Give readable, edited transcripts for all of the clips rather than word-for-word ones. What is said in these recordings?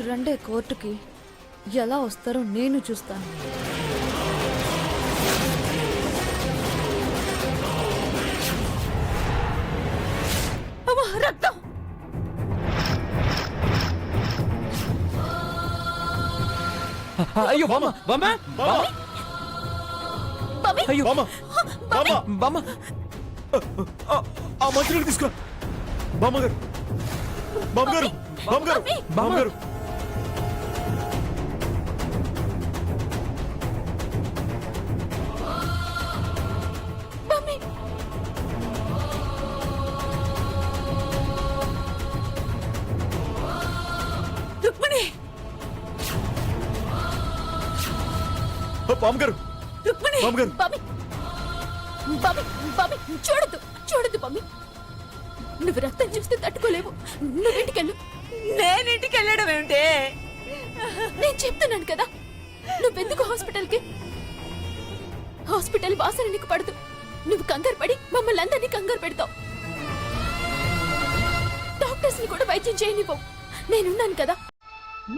ఇప్పుడు రండే కోర్టుకి. ఎలా వస్తారో నేను చూస్తాను. అమ్మా, రక్తం! అయ్యో బామ్మ, బామ్మ, బాబీ! అయ్యో బామ్మ, బామ్మ, బామ్మ, ఆ మంచినీళ్ళు తీసుకురా. బామ్మగారు, బామ్మగారు, బామ్మగారు, బామ్మగారు. బాబీ! రుక్మిణి! బామ్మగారు, రుక్మిణి! బామ్మగారు. బాబీ! బాబీ! బాబీ! చూడొద్దు, చూడొద్దు బాబీ. నువ్వు రక్తం చూస్తే తట్టుకోలేవు. నువ్వు ఇంటికెళ్ళు. నేను ఇంటికి వెళ్ళడం ఏమిటి? నేను చెప్తున్నాను కదా, నువ్వెందుకు హాస్పిటల్కి? హాస్పిటల్ వాసన నీకు పడదు. నువ్వు కంగారు పడి మమ్మల్ని అందరినీ కంగారు పెడతావు. డాక్టర్స్ ని కూడా వైద్యం చేయనివ్వవు. నేనున్నాను కదా,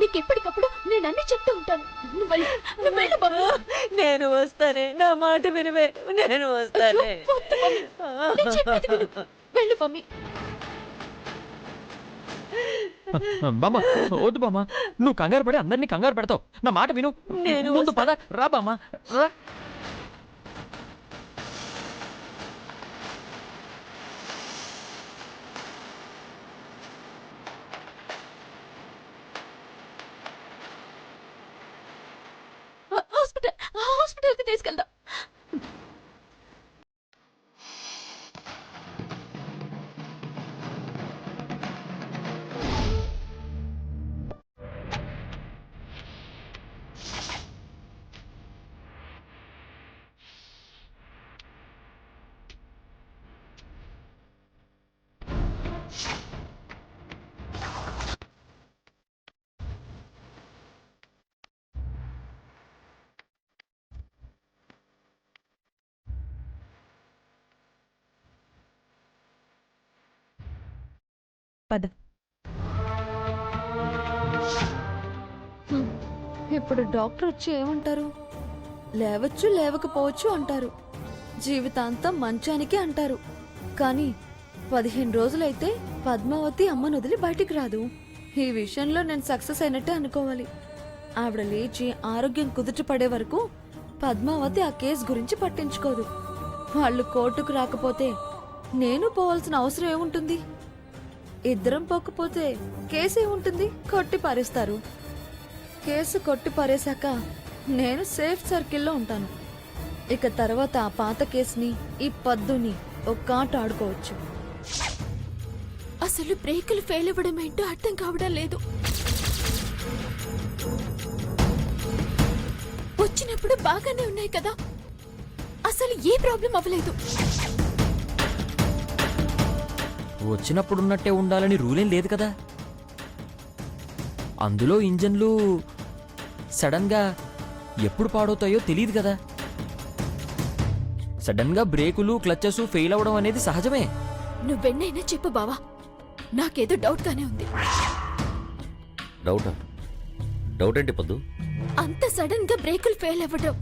నీకు ఎప్పటికప్పుడు నేను అన్ని చెప్తూ ఉంటాను. నువ్వు వెళ్ళు బాబు. నేను వస్తానే, నా మాట వినవే, నేను వస్తానే. వద్దు మమ్మీ. నేను చెప్పేది విను. వెళ్ళు మమ్మీ. బామ్మ, వద్దు బామ్మ, నువ్వు కంగారు పడి అందరినీ కంగారు పెడతావు. నా మాట విను. నేను ముందు పద. రా బామ్మ, రా. హాస్పిటల్కి తీసుకెళ్దాం. పద. ఇప్పుడు డాక్టర్ వచ్చి ఏమంటారు? లేవచ్చు లేవకపోవచ్చు అంటారు. జీవితాంతం మంచానికి అంటారు. కానీ 15 రోజులైతే పద్మావతి అమ్మను వదిలి బయటికి రాదు. ఈ విషయంలో నేను సక్సెస్ అయినట్టే అనుకోవాలి. ఆవిడ లేచి ఆరోగ్యం కుదుట పడే వరకు పద్మావతి ఆ కేసు గురించి పట్టించుకోదు. వాళ్ళు కోర్టుకు రాకపోతే నేను పోవాల్సిన అవసరం ఏముంటుంది? ఇద్దరం పోకపోతే కేసు ఏముంటుంది? కొట్టి పారేస్తారు. కేసు కొట్టి పారేశాక నేను సేఫ్ సర్కిల్లో ఉంటాను. ఇక తర్వాత ఆ పాత కేసుని ఈ పద్దుని ఒక్క ఆట ఆడుకోవచ్చు. అసలు బ్రేకులు ఫెయిల్ అవ్వడం ఏంటో అర్థం కావడం లేదు. వచ్చినప్పుడు బాగానే ఉన్నాయి కదా, అసలు ఏ ప్రాబ్లం అవ్వలేదు. వచ్చినప్పుడున్నట్టే ఉండాలని రూలేం లేదు కదా. అందులో ఇంజన్లు సడన్ గా ఎప్పుడు పాడవుతాయో తెలియదు కదా. సడన్ గా బ్రేకులు క్లచెస్ ఫెయిల్ అవ్వడం అనేది సహజమే. నువ్వెన్నైనా చెప్పు బావా, నాకేదో డౌట్ గానే ఉంది. డౌటా? డౌట్ ఏంటి పొద్దు? అంత సడన్ గా బ్రేకులు ఫెయిల్ అవ్వడం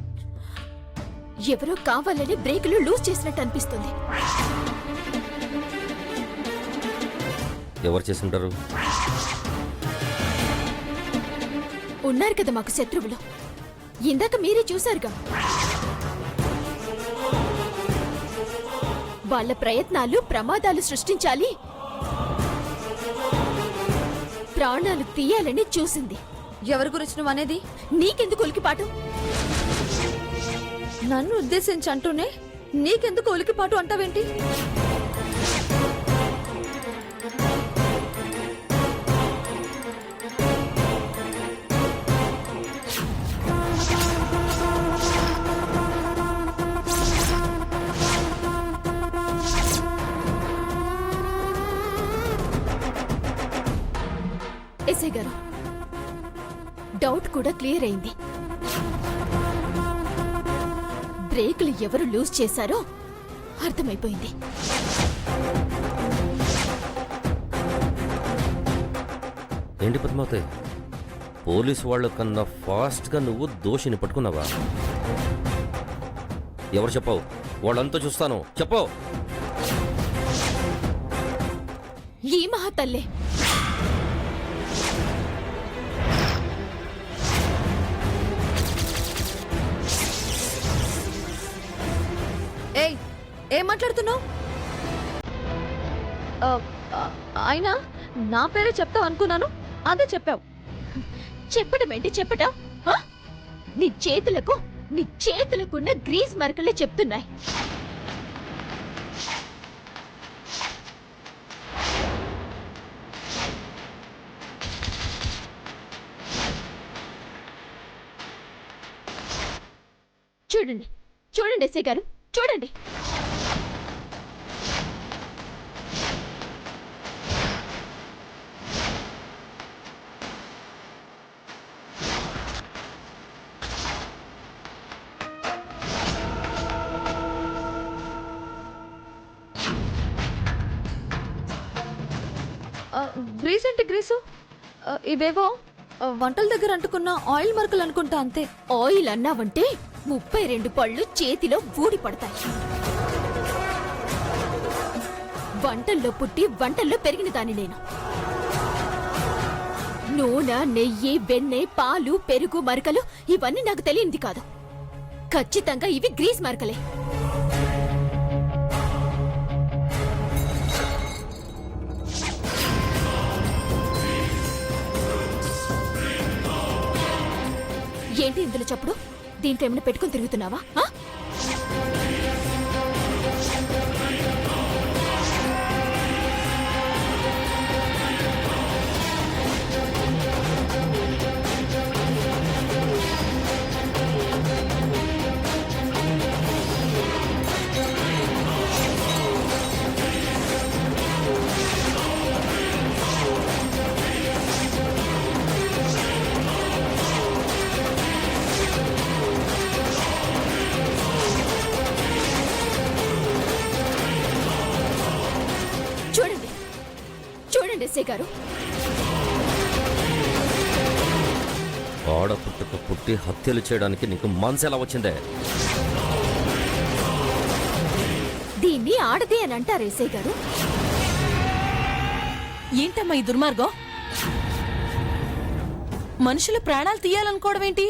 ఎవరో కావాలని బ్రేకులు లూజ్ చేసినట్టు అనిపిస్తుంది. ఎవరు చేసుంటారు? ఉన్నారు కదా మాకు శత్రువులు. ఇందాక మీరే చూశారుగా. వాళ్ళ ప్రయత్నాలు ప్రమాదాలు సృష్టించాలి, ప్రాణాలు తీయాలని చూసింది. ఎవరి గురించి నువ్వు అనేది? నీకెందుకు ఉలికిపాటు? నన్ను ఉద్దేశించి అంటూనే నీకెందుకు ఉలికిపాటు అంటావేంటి? ఎస్ఐ గారు, డౌట్ కూడా క్లియర్ అయింది. బ్రేకులు ఎవరు లూజ్ చేశారో అర్థమైపోయింది. ఏంటి పద్మావతి, పోలీసు వాళ్ళ కన్నా ఫాస్ట్గా నువ్వు దోషిని పట్టుకున్నావా? ఎవరు చెప్పావు? వాళ్ళంతా చూస్తాను, చెప్పు. ఈ మహాతల్లే ఏయ్, ఏం మాట్లాడుతున్నావు? అయినా నా పేరే చెప్తావు అనుకున్నాను, అదే చెప్పావు. చెప్పడం ఏంటి చెప్పటం? ఆ? నీ చేతులకున్న గ్రీస్ మరకలే చెప్తున్నాయి. చూడండి చూడండి ఎస్ఐ గారు, చూడండి. గ్రీస్ అంటే గ్రీసు, ఇవేవో వంటల దగ్గర అంటుకున్న ఆయిల్ మరకలు అనుకుంటా, అంతే. ఆయిల్ అన్నావంటే 32 పళ్ళు చేతిలో ఊడి పడతాయి. వంటల్లో పుట్టి వంటల్లో పెరిగిన దాన్ని నేను. నూనె, నెయ్యి, వెన్నె, పాలు, పెరుగు మరకలు ఇవన్నీ నాకు తెలియంది కాదు. ఖచ్చితంగా ఇవి గ్రీస్ మరకలే. ఏంటి ఇందులో చప్పుడు? దీంట్లో ఏమైనా పెట్టుకుని తిరుగుతున్నావా? ఆ? చూడండి చూడండి ఎస్ఐ గారు, ఆడపుట్టుకు పుట్టి హత్యలు చేయడానికి నీకు మనసు ఎలా వచ్చిందే? దీన్ని ఆడది అని అంటారు ఎస్ఐ గారు. ఏంటమ్మా ఈ దుర్మార్గం? మనుషుల ప్రాణాలు తీయాలనుకోవడం ఏంటి?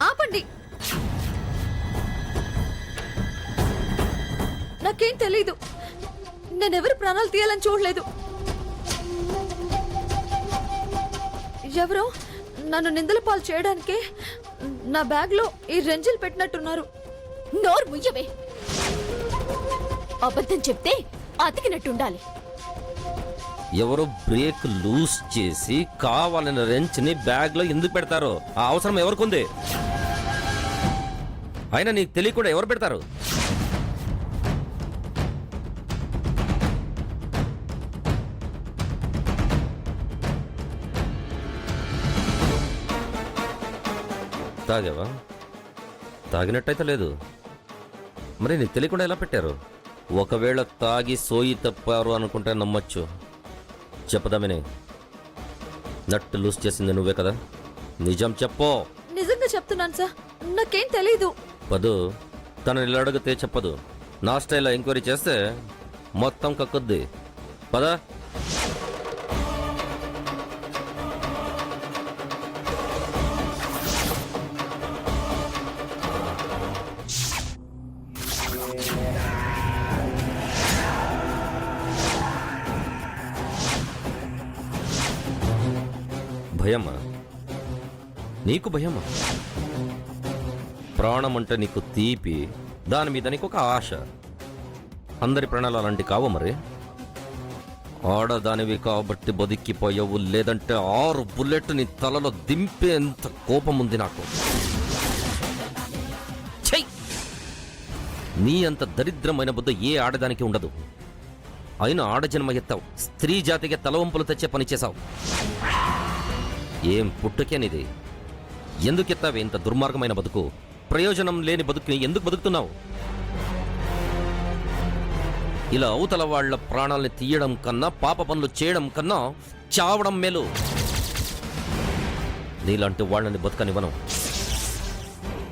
ఆపండి, నాకేం తెలీదు. నేనెవరు ప్రాణాలు తీయాలని చూడలేదు. ఎవరో నన్ను నిందల పాలు చేయడానికే నా బ్యాగ్లో ఈ రెంజిల్ పెట్టినట్టున్నారు. నోరు ముయ్యవే. అబద్ధం చెప్తే అతికినట్టుండాలి. ఎవరో బ్రేక్ లూజ్ చేసి కావాలని రెంచ్ ని బ్యాగ్ లో ఎందుకు పెడతారో ఆ అవసరం ఎవరికుంది? అయినా నీకు తెలియకుండా ఎవరు పెడతారు? తాగావా? తాగినట్టయితే లేదు. మరి నీకు తెలియకుండా ఎలా పెట్టారు? ఒకవేళ తాగి సోయి తప్పారు అనుకుంటే నమ్మొచ్చు. చెప్పదామని నట్టు లూజ్ చేసింది నువ్వే కదా? నిజం చెప్పు. నిజంగా చెప్తున్నాను సార్, నాకేం తెలీదు. పదు, తనని ఇలా అడిగితే చెప్పదు. నా స్టైల్లో ఎంక్వైరీ చేస్తే మొత్తం కక్కుద్ది. పదా. భయమా? నీకు భయమా? ప్రాణం అంటే నీకు తీపి, దాని మీద నీకు ఒక ఆశ. అందరి ప్రాణాలు అలాంటి కావు. మరి ఆడదానివి కాబట్టి బతికిపోయావు, లేదంటే 6 బుల్లెట్ నీ తలలో దింపేంత కోపం ఉంది నాకు. ఛై! నీ అంత దరిద్రమైన బుద్ధ ఏ ఆడదానికి ఉండదు. అయినా ఆడజన్మ ఎత్తావు, స్త్రీ జాతికి తలవంపులు తెచ్చే పని చేశావు. ఏం పుట్టుకేనిది? ఎందుకు ఎత్తావే ఇంత దుర్మార్గమైన బతుకు? ప్రయోజనం లేని బతుకుని ఎందుకు బతుకుతున్నావు? ఇలా అవతల వాళ్ల ప్రాణాలని తీయడం కన్నా, పాప పనులు చేయడం కన్నా చావడం మేలు. నీలాంటి వాళ్ళని బతకనివ్వను.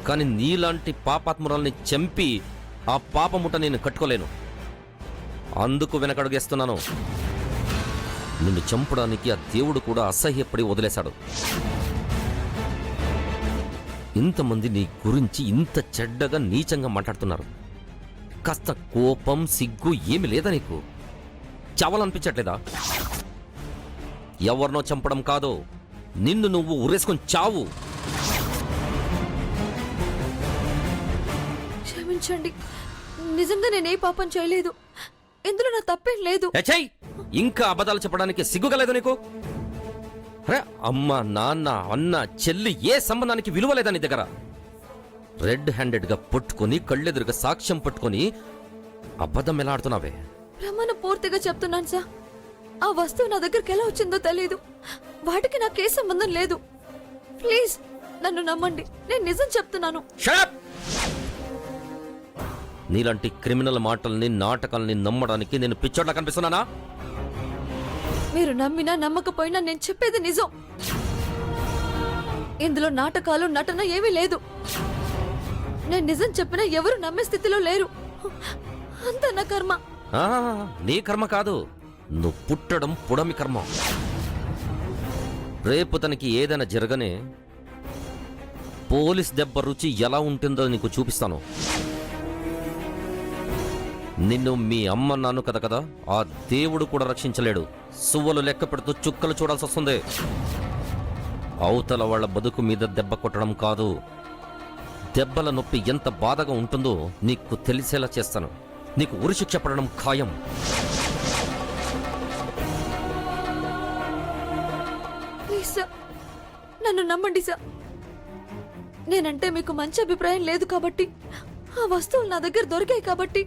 కానీ నీలాంటి పాపాత్మురాల్ని చంపి ఆ పాపముట నేను కట్టుకోలేను. అందుకు వెనకడుగేస్తున్నాను. నిన్ను చంపడానికి ఆ దేవుడు కూడా అసహ్యపడి వదిలేశాడు. ఇంతమంది నీ గురించి ఇంత చెడ్డగా నీచంగా మాట్లాడుతున్నారు. కాస్త కోపం సిగ్గు ఏమి లేదా నీకు? చావాలనిపించట్లేదా? ఎవరినో చంపడం కాదు, నిన్ను నువ్వు ఉరేసుకొని చావు. క్షమించండి, నిజంగా నేనే పాపం చేయలేదు. ఇందులో నా తప్పేం లేదు. ఏయ్! ఇంకా అబద్ధాలు చెప్పడానికి సిగ్గుగలేదు నీకు? అరే, అమ్మ, నాన్న, అన్న, చెల్లి ఏ సంబంధానికి విలువ లేదా నీ దగ్గర? రెడ్ హ్యాండెడ్గా పట్టుకొని కళ్ళెదురుగా సాక్ష్యం పట్టుకొని అబద్ధం ఎలా ఆడుతున్నావే? ప్రమాణం పూర్తిగా చెప్తున్నాను సార్. ఆ వస్తువు నా దగ్గరికి ఎలా వచ్చిందో తెలియదు. వాటికి నాకే సంబంధం లేదు. ప్లీజ్ నన్ను నమ్మండి, నేను నిజం చెప్తున్నాను. Shut up! నీలాంటి క్రిమినల్ మాటల్ని నాటకాల్ని నమ్మడానికి నేను పిచ్చోట్లా కనిపిస్తున్నానా? మీరు నమ్మినా నమ్మకపోయినా నేను చెప్పేది నిజం. ఇందులో నాటకాలు నటన ఏమీ లేదు. నేను నిజం చెప్పినా ఎవరు నమ్మే స్థితిలో లేరు. అంతా నా కర్మ. ఆ, నీ కర్మ కాదు, నువ్వు పుట్టడం పుడమి కర్మ. రేపు తనకి ఏదైనా జరగనే పోలీస్ దెబ్బ రుచి ఎలా ఉంటుందో నీకు చూపిస్తాను. నిన్ను మీ అమ్మ నాను కదా ఆ దేవుడు కూడా రక్షించలేడు. సువ్వలు లెక్క పెడుతూ చుక్కలు చూడాల్సి వస్తుంది. అవతల వాళ్ళ బతుకు మీద దెబ్బ కొట్టడం కాదు, దెబ్బల నొప్పి ఎంత బాధగా ఉంటుందో నీకు తెలిసేలా చేస్తాను. నీకు ఉరిశిక్ష పడడం ఖాయం. ప్లీజ్ సార్, నన్ను నమ్మండి సార్. నేనంటే మీకు మంచి అభిప్రాయం లేదు కాబట్టి, ఆ వస్తువులు నా దగ్గర దొరికాయి కాబట్టి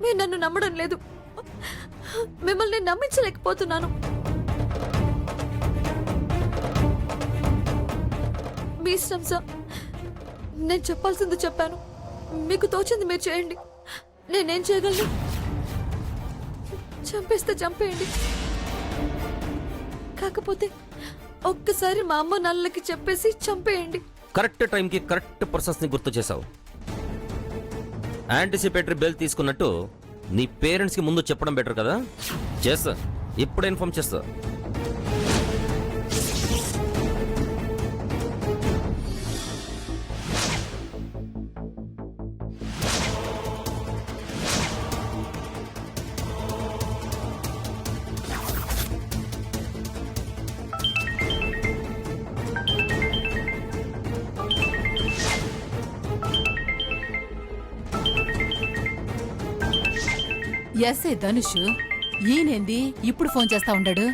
మీరు నన్ను నమ్మడం లేదు. మిమ్మల్ని నేను నమ్మించలేకపోతున్నాను. మీ ఇష్టం సార్. నేను చెప్పాల్సింది చెప్పాను. మీకు తోచింది మీరు చేయండి. నేనేం చేయగలను? చంపేస్తే చంపేయండి. కాకపోతే ఒక్కసారి మా అమ్మ నాన్నలకి చెప్పేసి చంపేయండి. కరెక్ట్ టైంకి కరెక్ట్ పర్సన్స్ ని గుర్తు చేశావు. యాంటిసిపేటరీ బెల్ తీసుకున్నట్టు నీ పేరెంట్స్ కి ముందు చెప్పడం బెటర్ కదా. చేస్తా, ఇప్పుడే ఇన్ఫార్మ్ చేస్తా. ఎస్ఏ ధనుష్ ఈయనేంది ఇప్పుడు ఫోన్ చేస్తా ఉండాడు?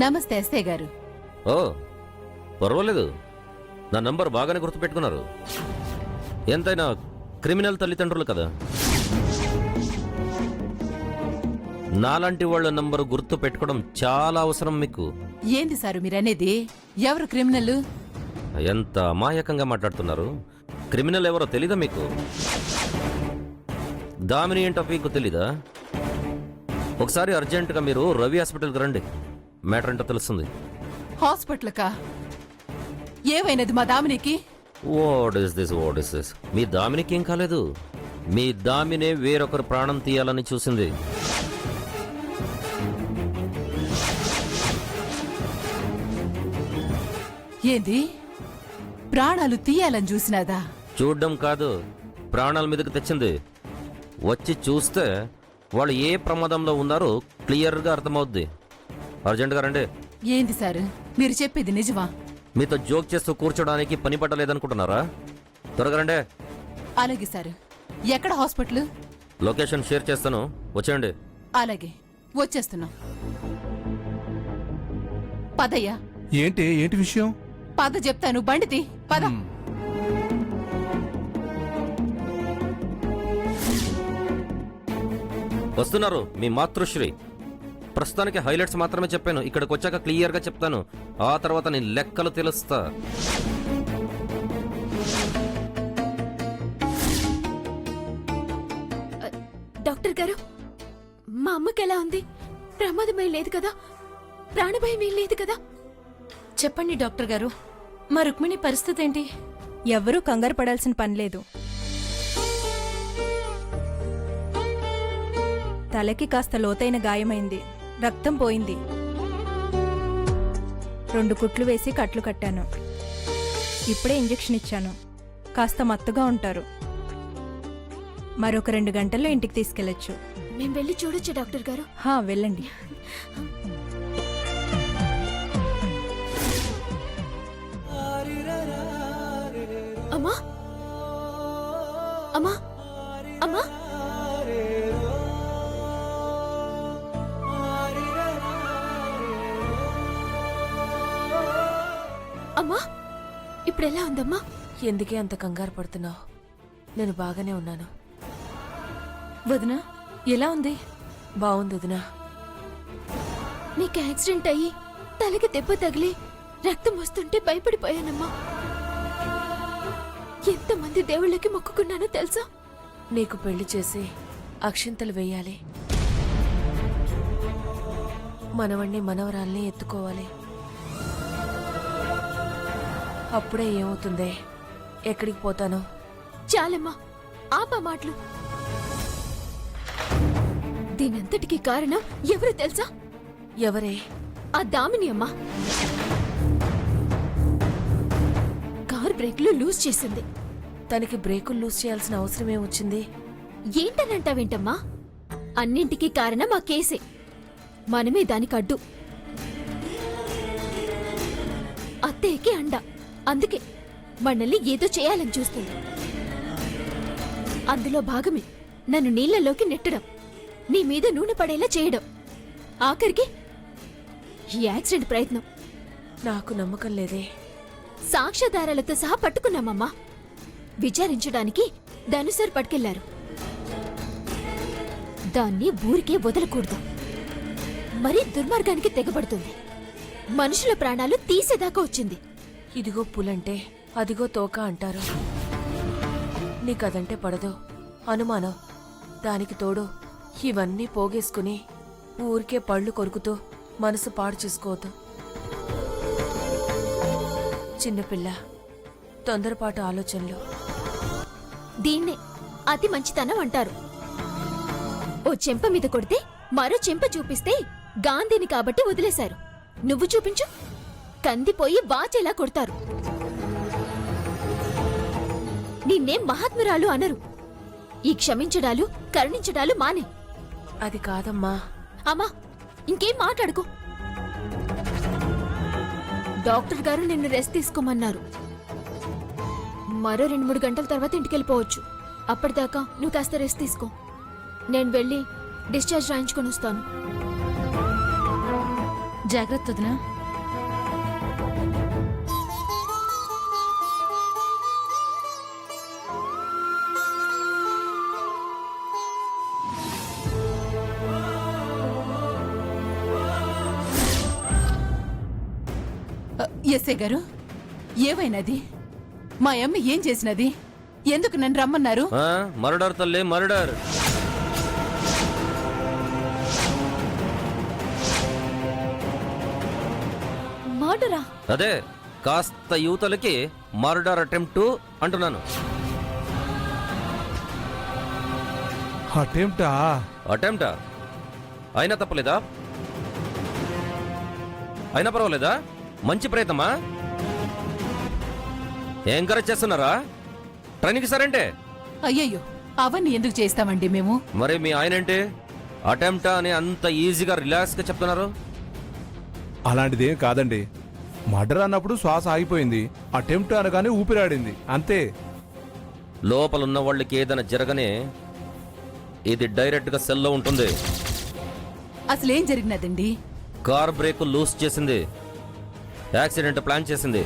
నమస్తే ఎస్ఏ గారు. ఓ, పర్వాలేదు, నా నంబర్ బాగానే గుర్తుపెట్టుకున్నారు. ఎంతైనా క్రిమినల్ తల్లిదండ్రులు కదా. నాలాంటి వాళ్ళ నంబరు గుర్తు పెట్టుకోవడం చాలా అవసరం మీకు. ఏంది సారు మీరనేది? ఎవరు క్రిమినల్? ఎంత అమాయకంగా మాట్లాడుతున్నారు. క్రిమినల్ ఎవరో తెలీదా మీకు? దామిని ఏంటో మీకు తెలీదా? ఒకసారి అర్జెంటుగా మీరు రవి హాస్పిటల్కి రండి, మ్యాటర్ ఏంటో తెలుస్తుంది. హాస్పిటల్ కా? ఏమైనది మా దామినికి? What is this? మీ దామినికి ఏం కాలేదు. మీ దామినే వేరొకరు ప్రాణం తీయాలని చూసింది. ఏంది? ప్రాణాలు తీయాలని చూసినాదా? చూడ్డం కాదు, ప్రాణాల మీదకి తెచ్చింది. వచ్చి చూస్తే వాళ్ళు ఏ ప్రమాదంలో ఉన్నారో క్లియర్గా అర్థమవుద్ది. అర్జెంటుగా రండి. ఏంది సారు మీరు చెప్పేది నిజమా? మీతో జోక్ చేస్తూ కూర్చోడానికి పని పట్టలేదనుకుంటున్నారా? త్వరగా రండి. అలాగే సారు. ఎక్కడ హాస్పిటల్? లొకేషన్ షేర్ చేస్తాను, వచ్చేయండి. అలాగే వచ్చేస్తున్నాం. పదయ్యా. ఏంటి విషయం? పద చెప్తాను, బండితి పద. వస్తున్నారు మీ మాతృశ్రీ. ప్రస్తుతానికి హైలైట్స్ మాత్రమే చెప్పాను. ఇక్కడికి వచ్చాక క్లియర్గా చెప్తాను. ఆ తర్వాత నీ లెక్కలు తెలుస్తా. డాక్టర్ గారు, మా అమ్మకి ఎలా ఉంది? ప్రమాదమే లేదు కదా? ప్రాణభయం ఏం లేదు కదా? చెప్పండి డాక్టర్ గారు, మా రుక్మిణి పరిస్థితి ఏంటి? ఎవ్వరూ కంగారు పడాల్సిన పని లేదు. తలకి కాస్త లోతైన గాయమైంది, రక్తం పోయింది. 2 కుట్లు వేసి కట్లు కట్టాను. ఇప్పుడే ఇంజెక్షన్ ఇచ్చాను. కాస్త మత్తుగా ఉంటారు. మరొక 2 గంటల్లో ఇంటికి తీసుకెళ్లొచ్చు. మేం వెళ్ళి చూడొచ్చా డాక్టర్ గారు? వెళ్ళండి. అమ్మా అమ్మా అమ్మా అమ్మా, ఇప్పుడు ఎలా ఉందమ్మా? ఎందుకే అంత కంగారు పడుతున్నావు? నేను బాగానే ఉన్నాను. వదినా ఎలా ఉంది? బాగుంది వదినా. నీకు యాక్సిడెంట్ అయ్యి తలకి దెబ్బ తగిలి రక్తం వస్తుంటే భయపడిపోయానమ్మా. ఎంతమంది దేవుళ్ళకి మొక్కుకున్నానో తెలుసా? నీకు పెళ్లి చేసి అక్షింతలు వేయాలి, మనవణ్ణి మనవరాల్ని ఎత్తుకోవాలి. అప్పుడే ఏమవుతుందే, ఎక్కడికి పోతానో. చాలమ్మా, ఆపా మాటలు. దీనంతటికి కారణం ఎవరు తెలుసా? ఎవరే? ఆ దామిని అమ్మా. కార్ బ్రేక్లు లూజ్ చేసింది. తనకి బ్రేకులు లూజ్ చేయాల్సిన అవసరమే వచ్చింది. ఏంటనంటావేంటమ్మా? అన్నింటికీ కారణం ఆ కేసే. మనమే దానికి అడ్డు. అత్తయ్యకి అండ. అందుకే మనల్ని ఏదో చేయాలని చూస్తుంది. అందులో భాగమే నన్ను నీళ్లలోకి నెట్టడం, నీ మీద నూనె పడేలా చేయడం, ఆఖరికి ఈ యాక్సిడెంట్ ప్రయత్నం. నాకు నమ్మకం లేదే. సాక్ష్యాధారాలతో సహా పట్టుకున్నామమ్మా. విచారించడానికి ధనుసర్ పట్టుకెళ్లారు. దాన్ని ఊరికే వదలకూడదు. మరీ దుర్మార్గానికి తెగబడుతుంది. మనుషుల ప్రాణాలు తీసేదాకా వచ్చింది. ఇదిగో పులంటే అదిగో తోక అంటారు. నీకదంటే పడదు, అనుమానం. దానికి తోడు ఇవన్నీ పోగేసుకుని ఊరికే పళ్ళు కొరుకుతూ మనసు పాడు చేసుకోవద్దు. చిన్నపిల్ల, తొందరపాటు ఆలోచనలు. దీన్నే అతి మంచితనం అంటారు. ఓ చెంప మీద కొడితే మరో చెంప చూపిస్తే గాంధీని కాబట్టి వదిలేశారు. నువ్వు చూపించు, కందిపోయి వాచేలా కొడతారు. నిన్నేం మహాత్మురాలు అనరు. ఈ క్షమించడాలు కరుణించడాలు మానే. అది కాదమ్మా. అమ్మా, ఇంకేం మాట్లాడుకో. డాక్టర్ గారు నిన్ను రెస్ట్ తీసుకోమన్నారు. మరో 2-3 గంటల తర్వాత ఇంటికెళ్ళిపోవచ్చు. అప్పటిదాకా నువ్వు కాస్త రెస్ట్ తీసుకో. నేను వెళ్ళి డిశ్చార్జ్ రాయించుకొని వస్తాను. జాగ్రత్త వదినా. ఎస్ఐ గారు, ఏమైనది? మా అమ్మ ఏం చేసినది? ఎందుకు నన్ను రమ్మన్నారు? మర్డర్ తల్లి, మర్డర్. మర్డరా? అదే, కాస్త యువతలకి మర్డర్ అటెంప్ట్ అంటున్నాను. అటెంప్టా? అటెంప్టా? అయినా తప్పలేదా? అయినా పర్వాలేదా? మంచి ప్రయత్నమా? ఎంకరేజ్ చేస్తున్నారా? ట్రైనింగ్ ఇస్తారంటే? అయ్యయ్యో, అవన్నీ ఎందుకు చేస్తామండి మేము? మరి మీ ఆయనంటే అటెంప్టా అని అంత ఈజీగా రిలాక్స్ గా చెప్తున్నారు? అలాంటిదేం కాదండి. మర్డర్ అన్నప్పుడు శ్వాస ఆగిపోయింది, అటెంప్ట్ అనగానే ఊపిరాడింది, అంతే. లోపలున్న వాళ్ళకి ఏదైనా జరగనే ఇది డైరెక్ట్ గా సెల్లో ఉంటుంది. అసలేం జరిగినదండి? కార్ బ్రేక్ లూజ్ చేసింది, యాక్సిడెంట్ ప్లాన్ చేసింది.